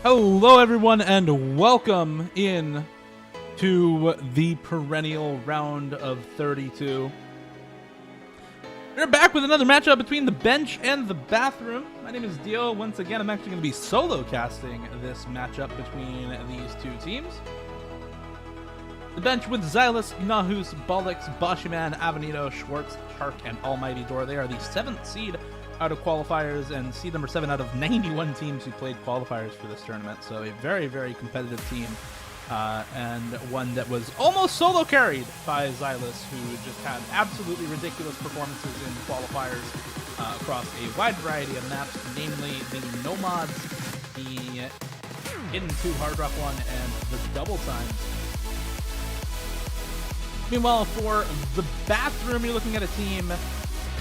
Hello, everyone, and welcome in to the Perennial round of 32. We're back with another matchup between the bench and the bathroom. My name is Dio. Once again, I'm actually going to be solo casting this matchup between these two teams. The bench with Xylus, Nahus, Ballix, Bashiman, Avenito, Schwartz, Shark, and Almighty Door. They are the 7th seed out of qualifiers and seed number 7 out of 91 teams who played qualifiers for this tournament. So a very, very competitive team, and one that was almost solo carried by Xylus, who just had absolutely ridiculous performances in qualifiers across a wide variety of maps, namely the Nomads, the Hidden 2 Hard Rock 1, and the Double Times. Meanwhile, for the bathroom, you're looking at a team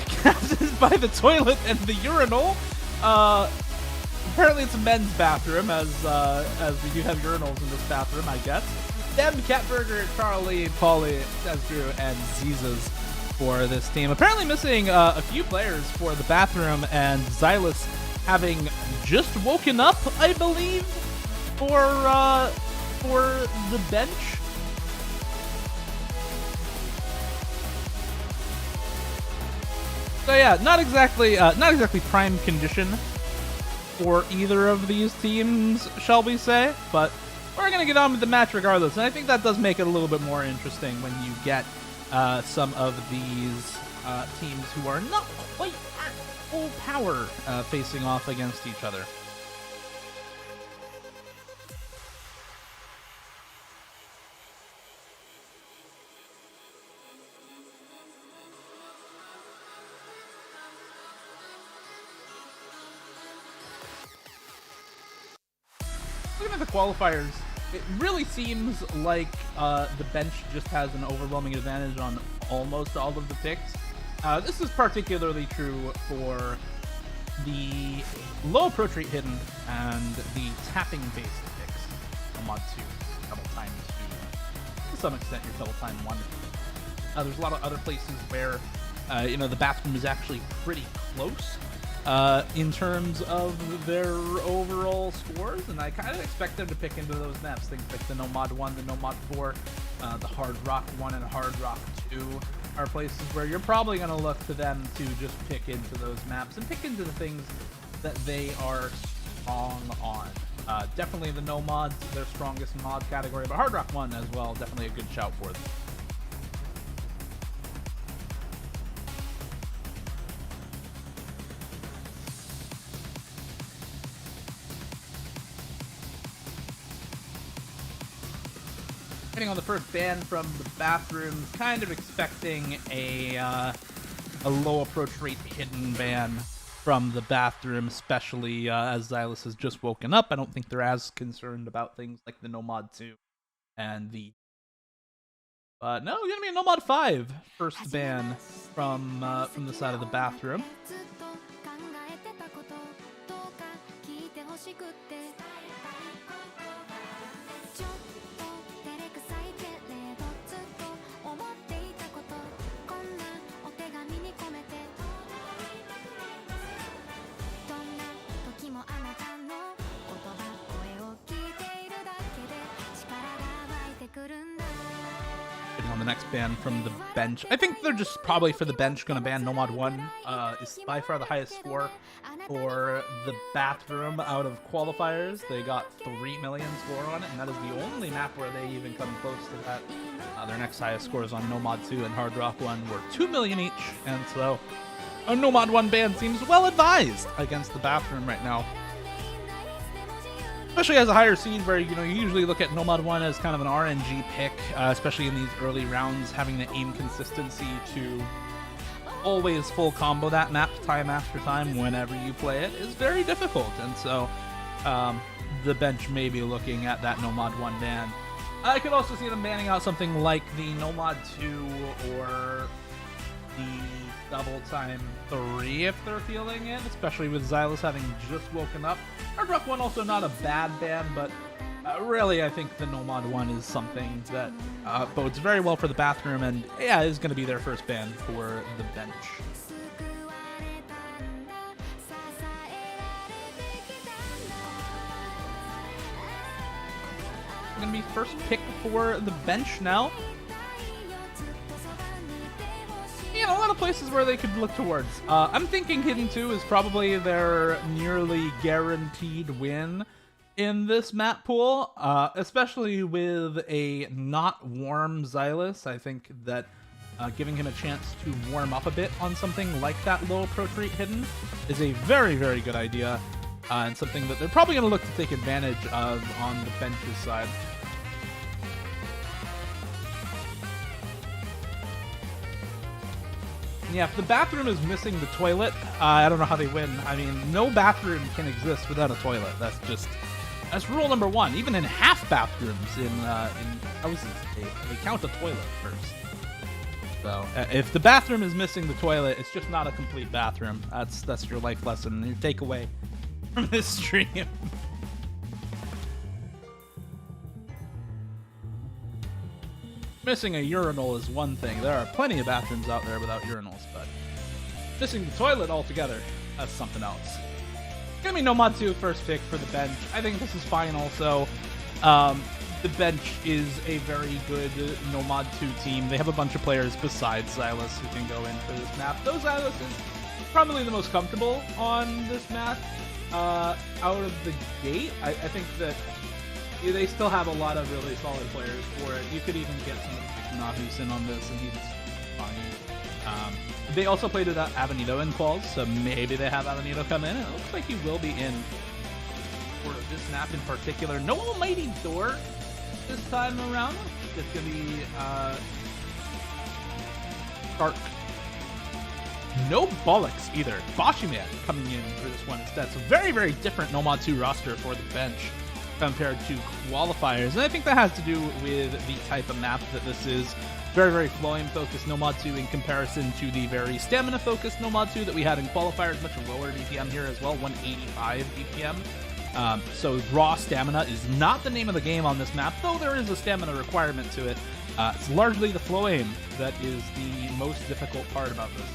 captained by the toilet and the urinal. Apparently it's a men's bathroom, as we do have urinals in this bathroom, I guess. Dem, Catburger, Charlie, Paulie, Desdrew, and Zizas for this team. Apparently missing a few players for the bathroom, and Xylus having just woken up, I believe, for the bench. So yeah, not exactly prime condition for either of these teams, shall we say? But we're gonna get on with the match regardless, and I think that does make it a little bit more interesting when you get some of these teams who are not quite at full power facing off against each other. Looking at the qualifiers, it really seems like the bench just has an overwhelming advantage on almost all of the picks. This is particularly true for the low approach rate hidden and the tapping-based picks. Nomad 2, Double Time 2, to some extent your Double Time 1. There's a lot of other places where the bathroom is actually pretty close in terms of their overall scores, and I kind of expect them to pick into those maps. Things like the Nomad 1, the Nomad 4, the Hard Rock 1, and Hard Rock 2 are places where you're probably going to look to them to just pick into those maps and pick into the things that they are strong on. Definitely the Nomads, their strongest mod category, but Hard Rock 1 as well, definitely a good shout for them. On the first ban from the bathroom, kind of expecting a low approach rate hidden ban from the bathroom, especially as Xylus has just woken up. I don't think they're as concerned about things like the Nomad 2 and the no, gonna be a Nomad 5 first ban from the side of the bathroom. On the next ban from the bench, I think they're just probably for the bench going to ban Nomad 1. Is by far the highest score for the bathroom out of qualifiers. They got 3 million score on it, and that is the only map where they even come close to that. Their next highest scores on Nomad 2 and Hard Rock 1 were 2 million each, and so a Nomad 1 ban seems well advised against the bathroom right now. Especially as a higher seed where, you usually look at Nomad 1 as kind of an RNG pick, especially in these early rounds, having the aim consistency to always full combo that map time after time whenever you play it is very difficult. And so the bench may be looking at that Nomad 1 ban. I could also see them banning out something like the Nomad 2 or the Double Time 3 if they're feeling it, especially with Xylus having just woken up. Hard Rock 1 also not a bad ban, but really I think the Nomad 1 is something that bodes very well for the bathroom, and yeah, is going to be their first ban for the bench. going to be first pick for the bench now. You know, a lot of places where they could look towards. I'm thinking Hidden 2 is probably their nearly guaranteed win in this map pool, especially with a not warm Xylus. I think that giving him a chance to warm up a bit on something like that low approach rate Hidden is a very, very good idea, and something that they're probably going to look to take advantage of on the bench's side. Yeah, if the bathroom is missing the toilet, I don't know how they win. I mean, no bathroom can exist without a toilet. That's rule number one. Even in half bathrooms in houses, they count a toilet first. So if the bathroom is missing the toilet, it's just not a complete bathroom. That's your life lesson, your takeaway from this stream. Missing a urinal is one thing. There are plenty of bathrooms out there without urinals, but missing the toilet altogether, that's something else. Gonna be Nomadzu first pick for the bench. I think this is fine also. The bench is a very good Nomadzu team. They have a bunch of players besides Xylus who can go in for this map. Though Xylus is probably the most comfortable on this map out of the gate. I think that they still have a lot of really solid players for it. You could even get some of Nahus in on this, and he's fine. They also played it at Avenito in quals, so maybe they have Avenito come in. It looks like he will be in for this map in particular. No Almighty Door this time around. It's going to be Shark. No Bollocks either. Boshiman coming in for this one instead. So very, very different Nomadzu roster for the bench compared to qualifiers. And I think that has to do with the type of map that this is. Very, very flowing-focused Nomadzu in comparison to the very stamina-focused Nomadzu that we had in qualifiers. Much lower DPM here as well, 185 DPM. So raw stamina is not the name of the game on this map, though there is a stamina requirement to it. It's largely the flow aim that is the most difficult part about this.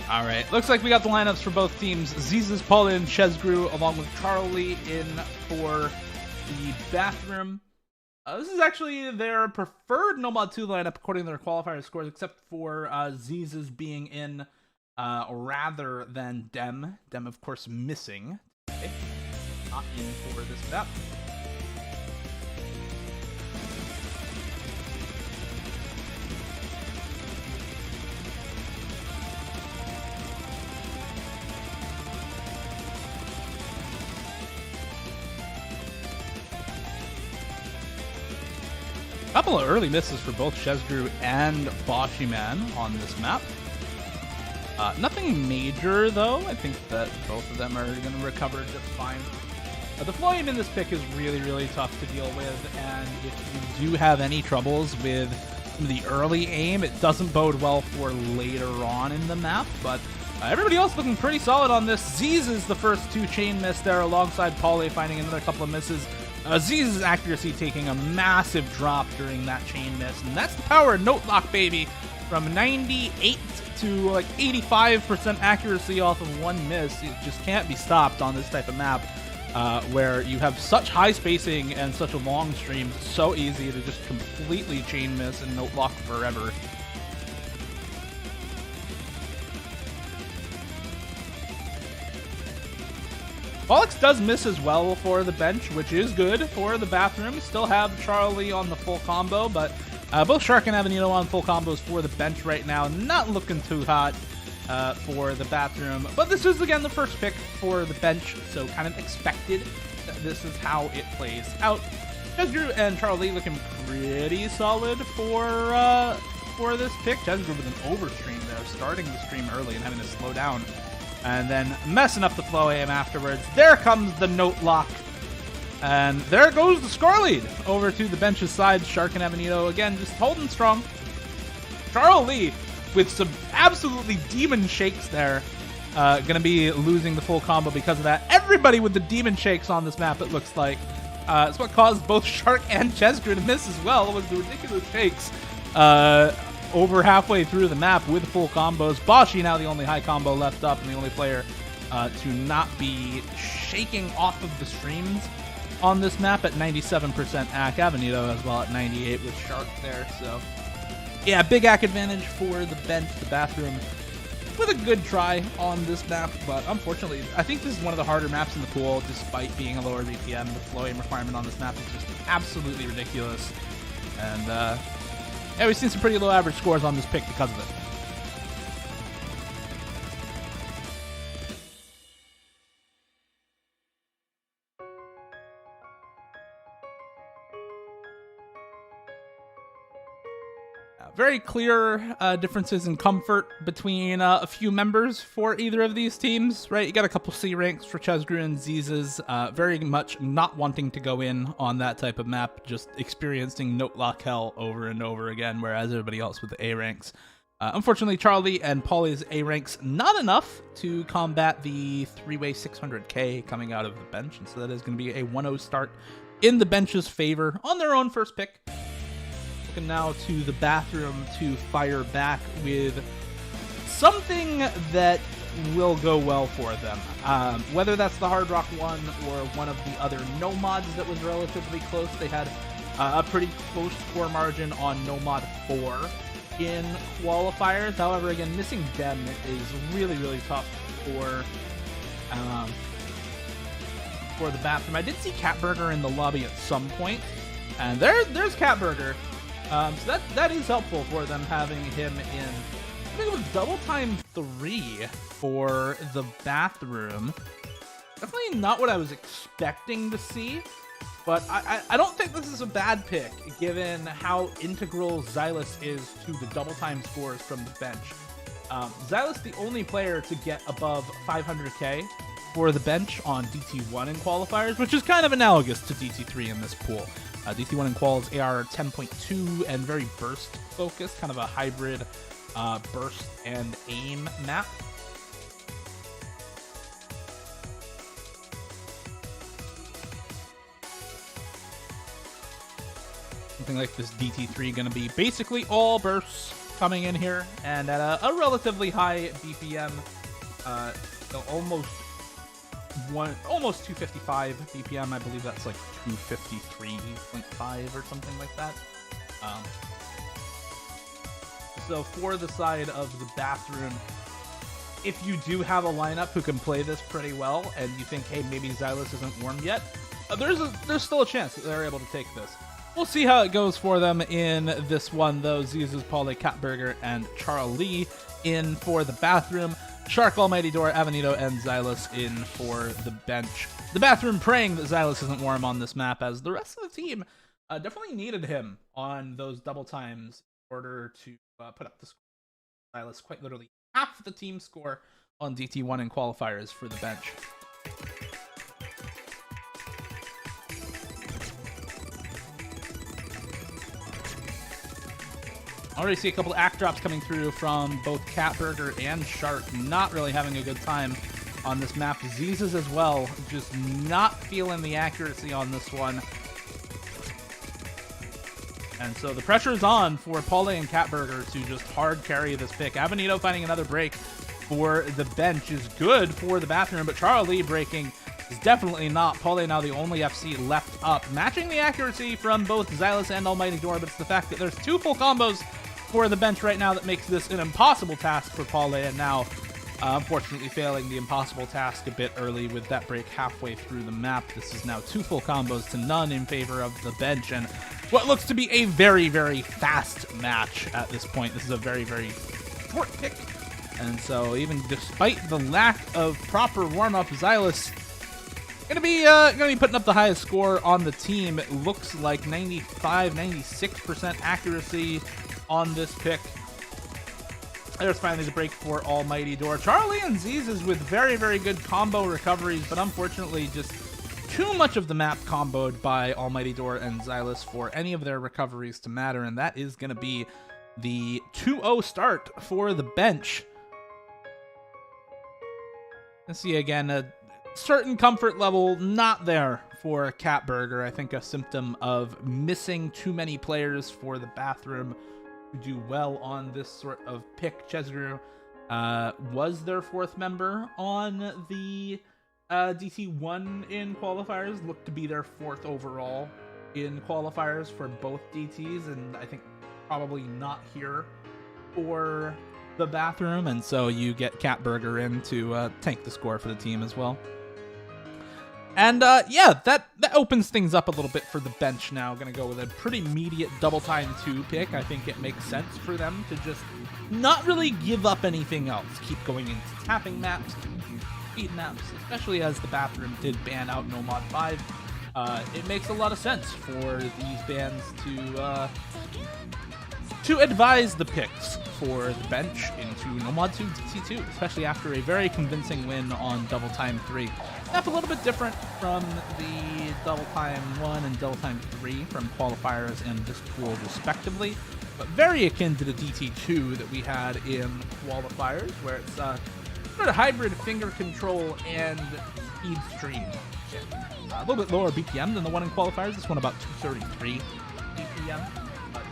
All right, looks like we got the lineups for both teams. Zizes, Paulin, Shezgru, along with Charlie in for the bathroom. This is actually their preferred Nomadzu lineup according to their qualifier scores, except for Zizes being in rather than Dem. Dem, of course, missing. Okay. Not in for this map. Couple of early misses for both Shezgru and Boshiman on this map. Nothing major, though. I think that both of them are going to recover just fine. The flow aim in this pick is really, really tough to deal with, and if you do have any troubles with the early aim, it doesn't bode well for later on in the map, but everybody else looking pretty solid on this. Z's is the first two chain miss there, alongside Paulie finding another couple of misses. Z's accuracy taking a massive drop during that chain miss, and that's the power of Note Lock, baby. From 98 to like 85% accuracy off of one miss. It just can't be stopped on this type of map, where you have such high spacing and such a long stream. It's so easy to just completely chain miss and Note Lock forever. Bollocks does miss as well for the bench, which is good for the bathroom. Still have Charlie on the full combo, but both Shark and Avenito on full combos for the bench right now. Not looking too hot for the bathroom. But this is, again, the first pick for the bench, so kind of expected that this is how it plays out. Shezgru and Charlie looking pretty solid for this pick. Shezgru with an overstream there, starting the stream early and having to slow down, and then messing up the flow aim afterwards. There comes the Note Lock. And there goes the score lead over to the bench's side. Shark and Avenito, again, just holding strong. Charles Lee with some absolutely demon shakes there. Gonna be losing the full combo because of that. Everybody with the demon shakes on this map, it looks like. It's what caused both Shark and Chesgru to miss as well, was the ridiculous shakes over halfway through the map with full combos. Bashi now the only high combo left up and the only player to not be shaking off of the streams on this map at 97% AC. Avenito as well at 98 with Shark there. So yeah, big AC advantage for the bench, the bathroom, with a good try on this map, but unfortunately, I think this is one of the harder maps in the pool, despite being a lower BPM. The flow aim requirement on this map is just absolutely ridiculous. And yeah, we've seen some pretty low average scores on this pick because of it. Very clear differences in comfort between a few members for either of these teams, right? You got a couple C ranks for Chesgru and Ziz's, very much not wanting to go in on that type of map, just experiencing note lock hell over and over again, whereas everybody else with the A ranks. Unfortunately, Charlie and Polly's A ranks not enough to combat the 3-way 600k coming out of the bench, and so that is going to be a 1-0 start in the bench's favor on their own first pick. Now to the bathroom to fire back with something that will go well for them. Whether that's the Hard Rock one or one of the other no mods that was relatively close. They had a pretty close score margin on no mod 4 in qualifiers. However, again, missing them is really, really tough for the bathroom. I did see Catburger in the lobby at some point, and there's Catburger. So that is helpful for them having him in. I think it was double time 3 for the bathroom. Definitely not what I was expecting to see, but I don't think this is a bad pick given how integral Xylus is to the double time scores from the bench. Xylus the only player to get above 500k for the bench on DT1 in qualifiers, which is kind of analogous to DT3 in this pool. DT1 in quals AR 10.2 and very burst focused, kind of a hybrid burst and aim map. Something like this DT3 going to be basically all bursts coming in here, and at a relatively high BPM, almost 255 BPM. I believe that's like 253.5 or something like that. So for the side of the bathroom, if you do have a lineup who can play this pretty well, and you think, hey, maybe Xylus isn't warm yet, there's still a chance that they're able to take this. We'll see how it goes for them in this one, though. Ziz's, Pauly, Catburger, and Charlie in for the bathroom. Shark, Almighty Door, Avenito, and Xylus in for the bench. The bathroom praying that Xylus isn't warm on this map, as the rest of the team definitely needed him on those double times in order to put up the score. Xylus quite literally half the team score on DT1 in qualifiers for the bench. Already see a couple of act drops coming through from both Catburger and Shark. Not really having a good time on this map. Diseases as well, just not feeling the accuracy on this one. And so the pressure is on for Pauly and Catburger to just hard carry this pick. Avenito finding another break for the bench is good for the bathroom, but Charlie breaking is definitely not. Pauly now the only FC left up, matching the accuracy from both Xylus and Almighty Door, but it's the fact that there's two full combos for the bench right now that makes this an impossible task for Pauly, and now unfortunately failing the impossible task a bit early with that break halfway through the map. This is now two full combos to none in favor of the bench, and what looks to be a very, very fast match at this point. This is a very, very short pick, and so even despite the lack of proper warm-up, Xylus gonna be putting up the highest score on the team. It looks like 96% accuracy on this pick. There's finally the break for Almighty Door. Charlie and Ziz's with very, very good combo recoveries, but unfortunately just too much of the map comboed by Almighty Door and Xylus for any of their recoveries to matter, and that is going to be the 2-0 start for the bench. Let's see again, a certain comfort level not there for Catburger. I think a symptom of missing too many players for the bathroom to do well on this sort of pick. Chesru was their 4th member on the DT1 in qualifiers, looked to be their 4th overall in qualifiers for both DTs, and I think probably not here for the bathroom, and so you get Catburger in to tank the score for the team as well. And yeah, that opens things up a little bit for the bench now. Gonna go with a pretty immediate double time 2 pick. I think it makes sense for them to just not really give up anything else. Keep going into tapping maps, speed maps, especially as the bathroom did ban out No Mod 5. It makes a lot of sense for these bans to advise the picks for the bench into No Mod 2 DT2, especially after a very convincing win on Double Time 3. That's a little bit different from the Double Time 1 and Double Time 3 from qualifiers and this pool respectively, but very akin to the DT2 that we had in qualifiers, where it's sort of hybrid finger control and speed stream. A little bit lower BPM than the one in qualifiers. This one about 233 BPM, but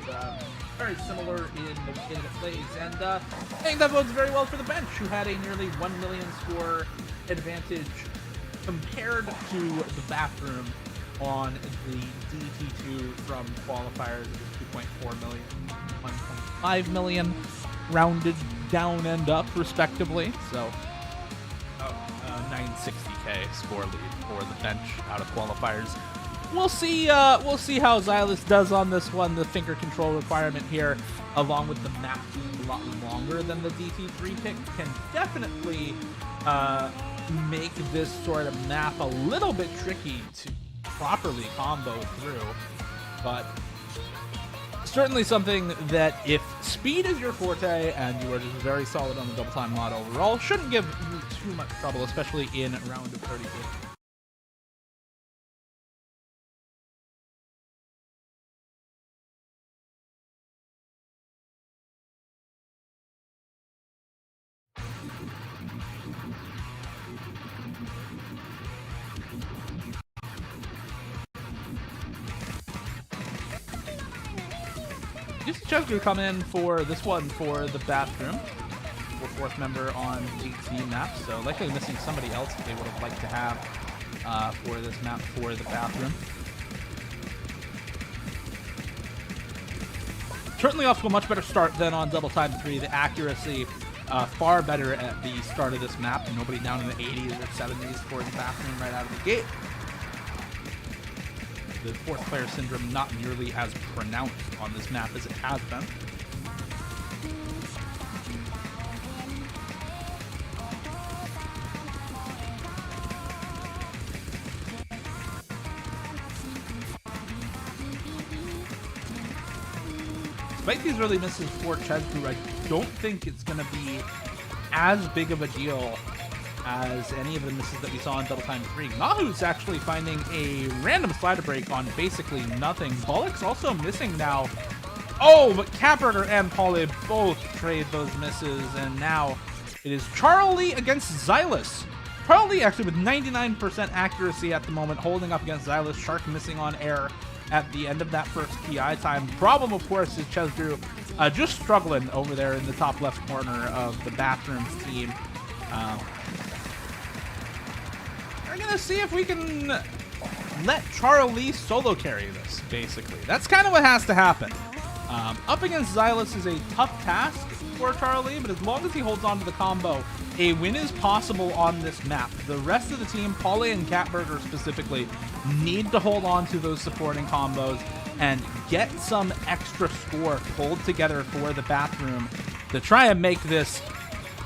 very similar in the way that it plays. And I think that bodes very well for the bench, who had a nearly 1 million score advantage compared to the bathroom on the DT2 from qualifiers. It was 2.4 million, 1.5 million, rounded down and up respectively. So 960k score lead for the bench out of qualifiers. We'll see how Xylus does on this one. The finger control requirement here, along with the map being a lot longer than the DT3 pick, can definitely make this sort of map a little bit tricky to properly combo through. But certainly something that, if speed is your forte and you are just very solid on the double time mod overall, shouldn't give you too much trouble, especially in round of 32. Just Chesru come in for this one for the bathroom. We're 4th member on DT map, so likely missing somebody else that they would have liked to have for this map for the bathroom. Certainly off to a much better start than on Double Time 3. The accuracy far better at the start of this map. Nobody down in the 80s or 70s for the bathroom right out of the gate. The 4th player syndrome not nearly as pronounced on this map as it has been. Despite these early misses for Chesru, I don't think it's going to be as big of a deal as any of the misses that we saw in Double Time 3. Mahu's actually finding a random slider break on basically nothing. Bollock's also missing now. Oh, but Catburger and Polly both trade those misses, and now it is Charlie against Xylus. Charlie actually with 99% accuracy at the moment, holding up against Xylus. Shark missing on air at the end of that first PI time. The problem, of course, is Chesru just struggling over there in the top left corner of the bathroom's team. We're gonna see if we can let Charlie solo carry this, basically. That's kind of what has to happen. Up against Xylus is a tough task for Charlie, but as long as he holds on to the combo, a win is possible on this map. The rest of the team, Polly and Catburger specifically, need to hold on to those supporting combos and get some extra score pulled together for the bathroom to try and make this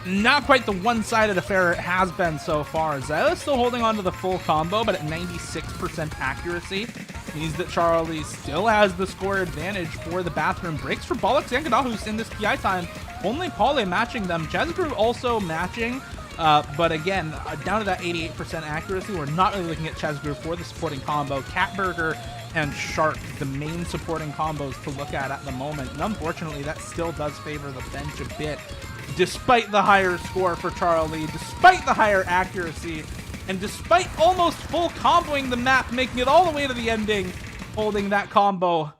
not quite the one-sided affair it has been so far. Xylus still holding on to the full combo, but at 96% accuracy means that Charlie still has the score advantage for the bathroom. Breaks for Bollocks and Gadahus in this PI time. Only Polly matching them. Chesru also matching But again, down to that 88% accuracy, we're not really looking at Chesgrew for the supporting combo. Catburger and Shark, the main supporting combos to look at the moment. And unfortunately, that still does favor the bench a bit, despite the higher score for Charlie, despite the higher accuracy, and despite almost full comboing the map, making it all the way to the ending, holding that combo.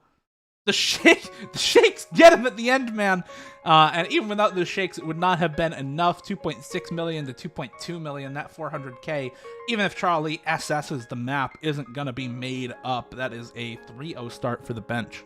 The shakes get him at the end, man. And even without the shakes, it would not have been enough. 2.6 million to 2.2 million, that 400k. Even if Charlie SS's the map, isn't going to be made up. That is a 3-0 start for the bench.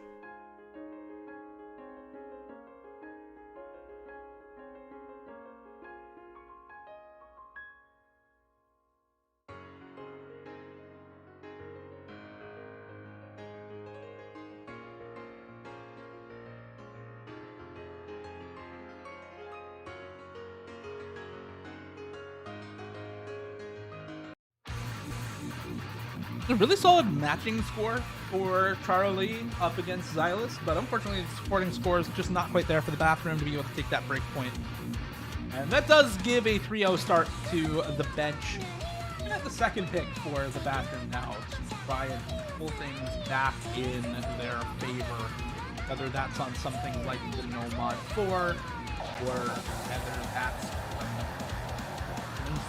A really solid matching score for Charlie up against Xylus, but unfortunately the supporting score is just not quite there for the Bathroom to be able to take that break point. And that does give a 3-0 start to the bench. And at the second pick for the Bathroom now to try and pull things back in their favor. Whether that's on something like the Nomad 4, or whether that's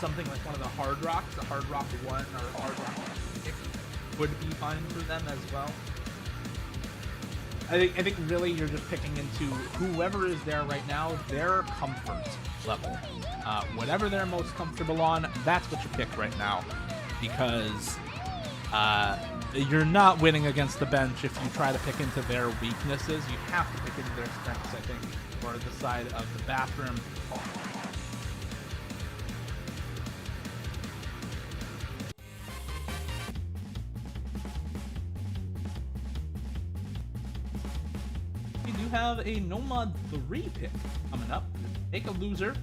something like one of the Hard Rocks, the Hard Rock 1 or Hard Rock 6 would be fine for them as well. I think really you're just picking into whoever is there right now, their comfort level. Whatever they're most comfortable on, that's what you pick right now. Because you're not winning against the bench if you try to pick into their weaknesses. You have to pick into their strengths, I think, for the side of the Bathroom. Have a Nomad 3 pick coming up. Take a loser.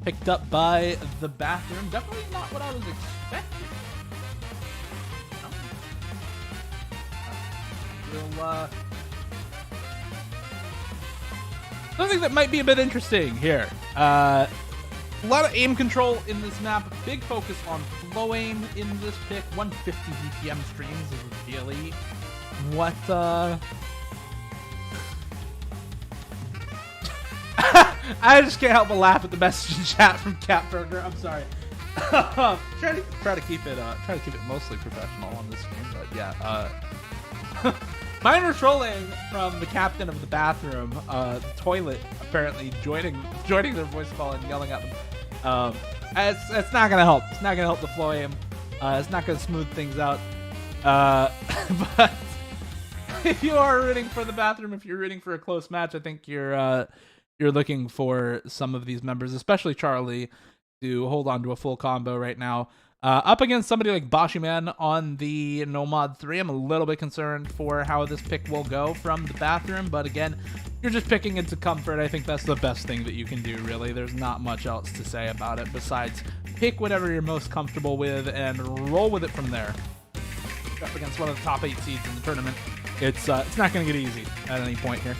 Picked up by the Bathroom. Definitely not what I was expecting. Something that might be a bit interesting here. A lot of aim control in this map. Big focus on flow aim in this pick. 150 BPM streams is really what I just can't help but laugh at the message in chat from Catburger. I'm sorry. try to keep it mostly professional on this stream, but yeah. Minor trolling from the captain of the Bathroom, the toilet, apparently joining their voice call and yelling at them. It's not gonna help. It's not gonna help the flow aim. It's not gonna smooth things out. But if you are rooting for the Bathroom, if you're rooting for a close match, I think you're looking for some of these members, especially Charlie, to hold on to a full combo right now. Up against somebody like Bashiman on the Nomad 3, I'm a little bit concerned for how this pick will go from the Bathroom, but again, you're just picking into comfort. I think that's the best thing that you can do, really. There's not much else to say about it besides pick whatever you're most comfortable with and roll with it from there. Up against one of the top 8 seeds in the tournament, it's not going to get easy at any point here.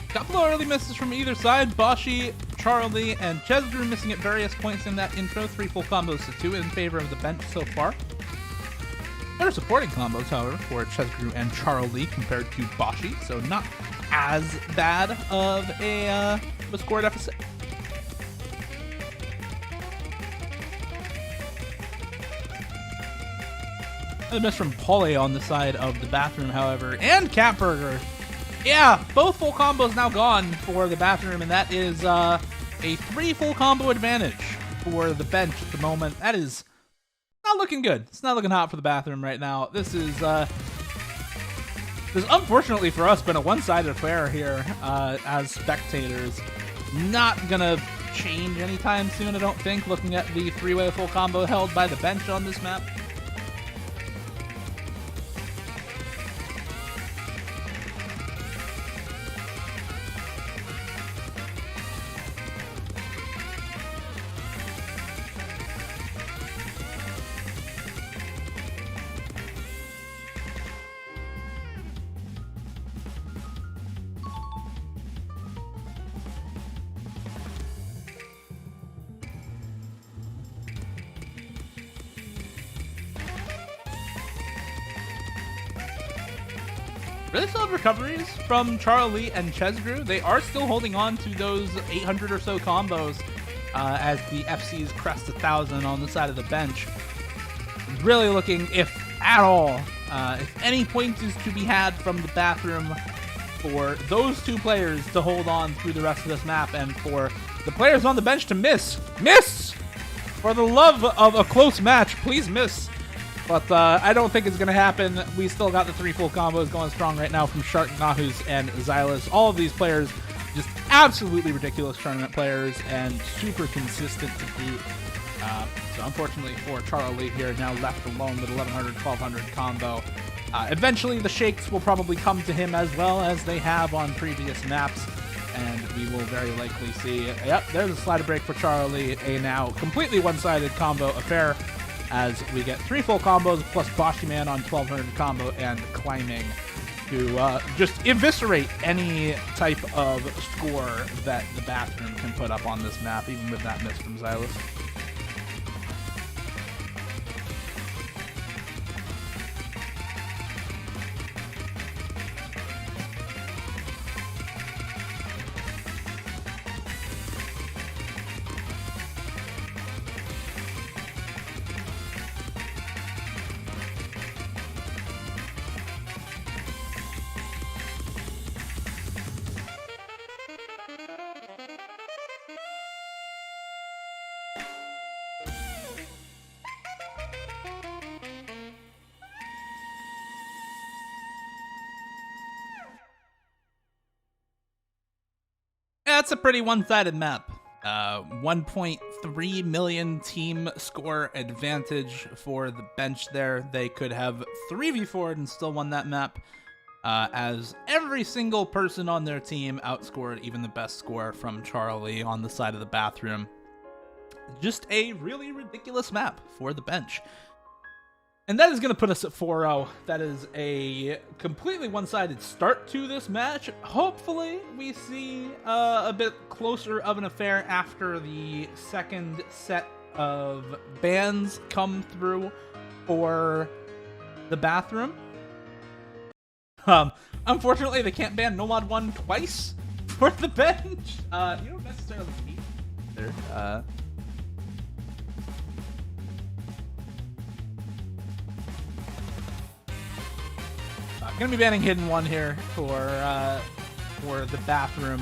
Couple of early misses from either side. Bashi, Charlie, and Chesdrew missing at various points in that intro. 3 full combos to 2 in favor of the bench so far. Better supporting combos, however, for Chesdrew and Charlie compared to Bashi, so not as bad of a score deficit. A miss from Polly on the side of the Bathroom, however, and Catburger. Yeah, both full combos now gone for the Bathroom, and that is a 3 full combo advantage for the bench at the moment. That is not looking good. It's not looking hot for the Bathroom right now. This is unfortunately for us been a one-sided affair here as spectators. Not gonna change anytime soon, I don't think, looking at the 3-way full combo held by the bench on this map. really solid recoveries from Charlie and Chesgrew. They are still holding on to those 800 or so combos as the FCs crest 1,000 on the side of the bench. Really looking, if at all, if any point is to be had from the bathroom, for those two players to hold on through the rest of this map, and for the players on the bench to miss! For the love of a close match, please miss. But I don't think it's going to happen. We still got the 3 full combos going strong right now from Shark, Nahus, and Xylus. All of these players, just absolutely ridiculous tournament players, and super consistent to boot. So unfortunately for Charlie here, now left alone with 1100, 1200 combo. Eventually the shakes will probably come to him as well as they have on previous maps, and we will very likely see, yep, there's a slider break for Charlie, a now completely one-sided combo affair, as we get 3 full combos plus Boshy Man on 1200 combo and climbing to just eviscerate any type of score that the bathroom can put up on this map, even with that miss from Xylus. That's a pretty one-sided map. 1.3 million team score advantage for the bench there. They could have 3v4'd and still won that map, as every single person on their team outscored even the best score from Charlie on the side of the bathroom. Just a really ridiculous map for the bench. And that is going to put us at 4-0. That is a completely one-sided start to this match. Hopefully, we see a bit closer of an affair after the second set of bans come through for the bathroom. Unfortunately, they can't ban Nomad 1 twice for the bench. You don't necessarily need there. Gonna be banning Hidden 1 here for the bathroom,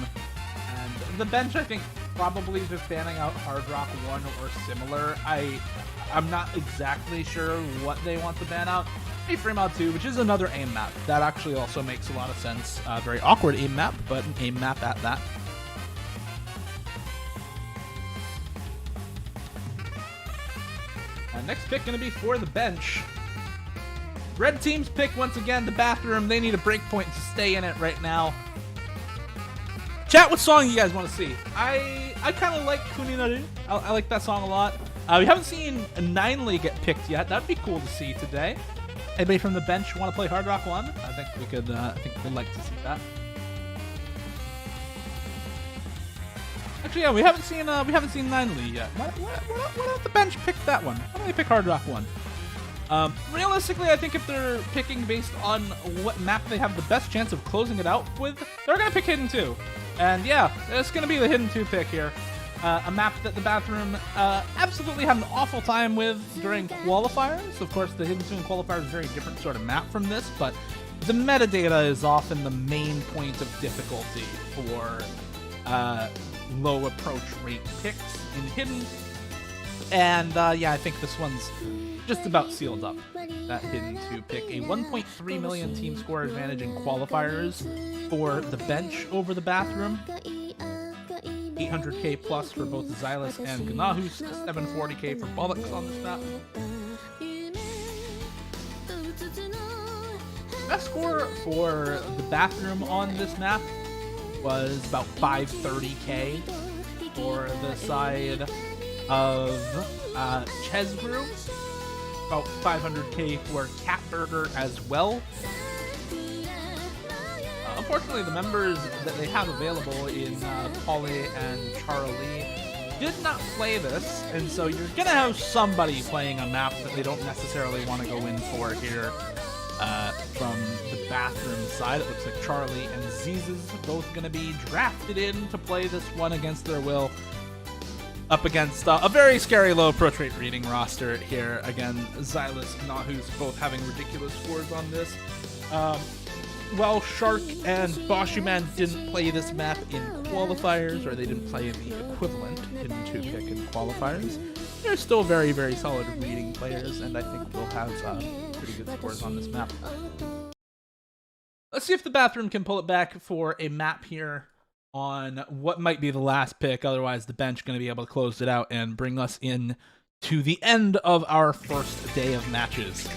and the bench I think probably just banning out Hard Rock 1 or similar. I'm not exactly sure what they want to ban out. A Frame Out 2, which is another aim map. That actually also makes a lot of sense. Very awkward aim map, but an aim map at that. Next pick gonna be for the bench. Red team's pick, once again, the bathroom. They need a breakpoint to stay in it right now. Chat what song you guys want to see. I kind of like Kuninaru. I like that song a lot. We haven't seen Ninely get picked yet. That'd be cool to see today. Anybody from the bench want to play Hard Rock 1? I think we could. I think we'd like to see that. Actually, yeah, we haven't seen Ninely yet. Why don't the bench pick that one? Why don't they pick Hard Rock 1? Realistically, I think if they're picking based on what map they have the best chance of closing it out with, they're going to pick Hidden 2. And yeah, it's going to be the Hidden 2 pick here. A map that the bathroom absolutely had an awful time with during qualifiers. Of course, the Hidden 2 and qualifier is a very different sort of map from this, but the metadata is often the main point of difficulty for low approach rate picks in Hidden. And yeah, I think this one's just about sealed up, that Hidden 2 pick. A 1.3 million team score advantage in qualifiers for the bench over the bathroom. 800k plus for both Xylus and Ganahus, 740k for Bollocks on this map. Best score for the bathroom on this map was about 530k for the side of Chesbrew. About 500k for Catburger as well. Unfortunately, the members that they have available in Polly and Charlie did not play this, and so you're gonna have somebody playing a map that they don't necessarily want to go in for here. From the bathroom side, it looks like Charlie and Zezes both going to be drafted in to play this one against their will, up against a very scary low approach rate reading roster here. Again, Xylus and Nahus both having ridiculous scores on this. While Shark and Boshuman didn't play this map in qualifiers, or they didn't play the equivalent in 2-pick in qualifiers, they're still very, very solid reading players, and I think they'll have pretty good scores on this map. Let's see if the bathroom can pull it back for a map here on what might be the last pick. Otherwise, the bench going to be able to close it out and bring us in to the end of our first day of matches.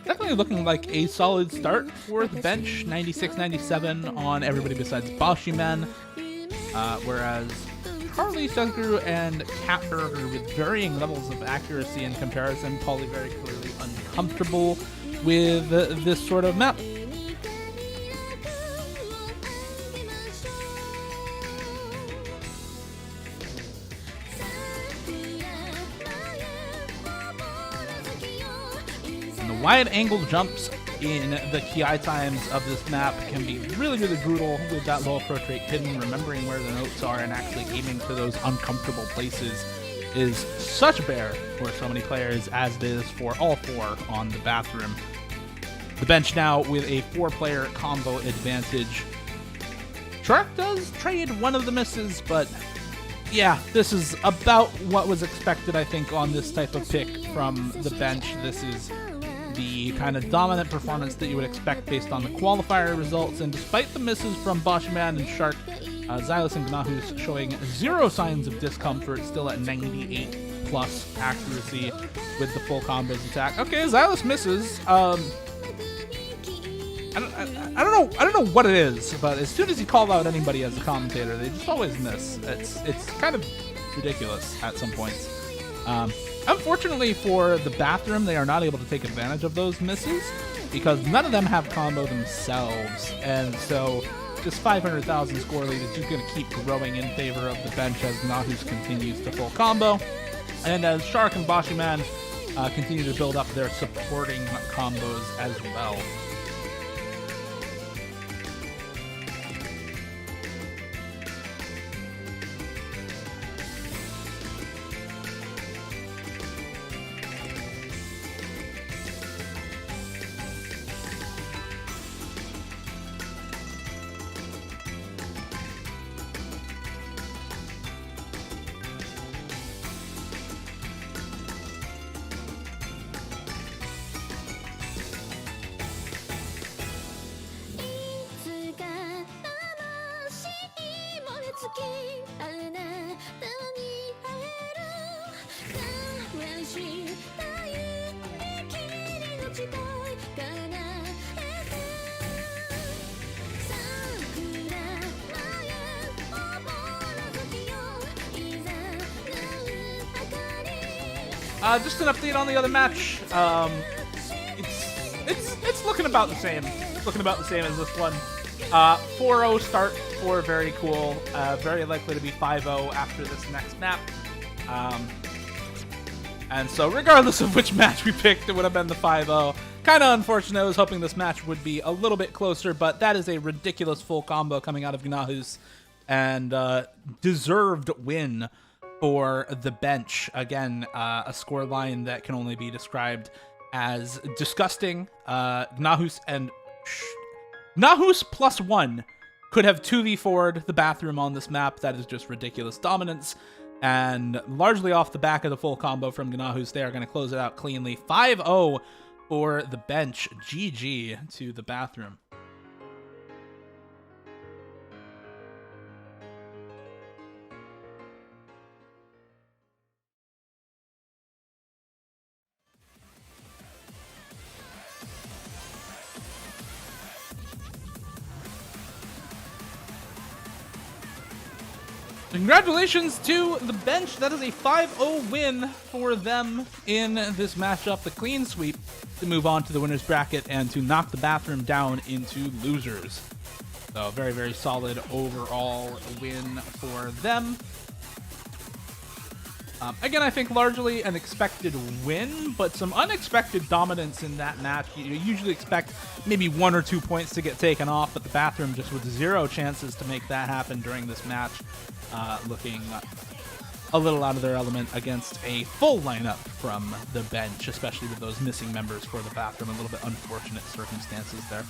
Definitely looking like a solid start for the bench. 96-97 on everybody besides Boshuman, whereas Carly, Sugru, and Catburger with varying levels of accuracy in comparison. Polly very clearly uncomfortable with this sort of map. Wide angle jumps in the KI times of this map can be really, really brutal with that low approach rate hidden. Remembering where the notes are and actually aiming for those uncomfortable places is such a bear for so many players, as it is for all four on the bathroom. The bench now with a 4-player combo advantage. Shark does trade one of the misses, but yeah, this is about what was expected, I think, on this type of pick from the bench. This is the kind of dominant performance that you would expect based on the qualifier results, and despite the misses from Boshuman and Shark, Xylus and Gnahus showing zero signs of discomfort, still at 98+ accuracy with the full combos attack. Okay, Xylus misses. I don't know what it is, but as soon as you call out anybody as a commentator, they just always miss. It's kind of ridiculous at some points. Unfortunately for the bathroom, they are not able to take advantage of those misses because none of them have combo themselves, and so this 500,000 score lead is just going to keep growing in favor of the bench as Nahus continues to full combo, and as Shark and Boshuman continue to build up their supporting combos as well. Just an update on the other match. It's looking about the same. It's looking about the same as this one. 4-0 start for Very Cool. Very likely to be 5-0 after this next map. And so regardless of which match we picked, it would have been the 5-0. Kind of unfortunate. I was hoping this match would be a little bit closer, but that is a ridiculous full combo coming out of Gnahus, and deserved win for the bench. Again, a score line that can only be described as disgusting. Gnahus +1 could have 2v4'd the bathroom on this map. That is just ridiculous dominance. And largely off the back of the full combo from Gnahus, they are going to close it out cleanly. 5-0 for the bench. GG to the bathroom. Congratulations to the bench. That is a 5-0 win for them in this matchup. The clean sweep to move on to the winner's bracket and to knock the Bathroom down into losers. So very, very solid overall win for them. Again, I think largely an expected win, but some unexpected dominance in that match. You usually expect maybe 1 or 2 points to get taken off, but the Bathroom just with 0 chances to make that happen during this match. Looking a little out of their element against a full lineup from the bench, especially with those missing members for the Bathroom. A little bit unfortunate circumstances there.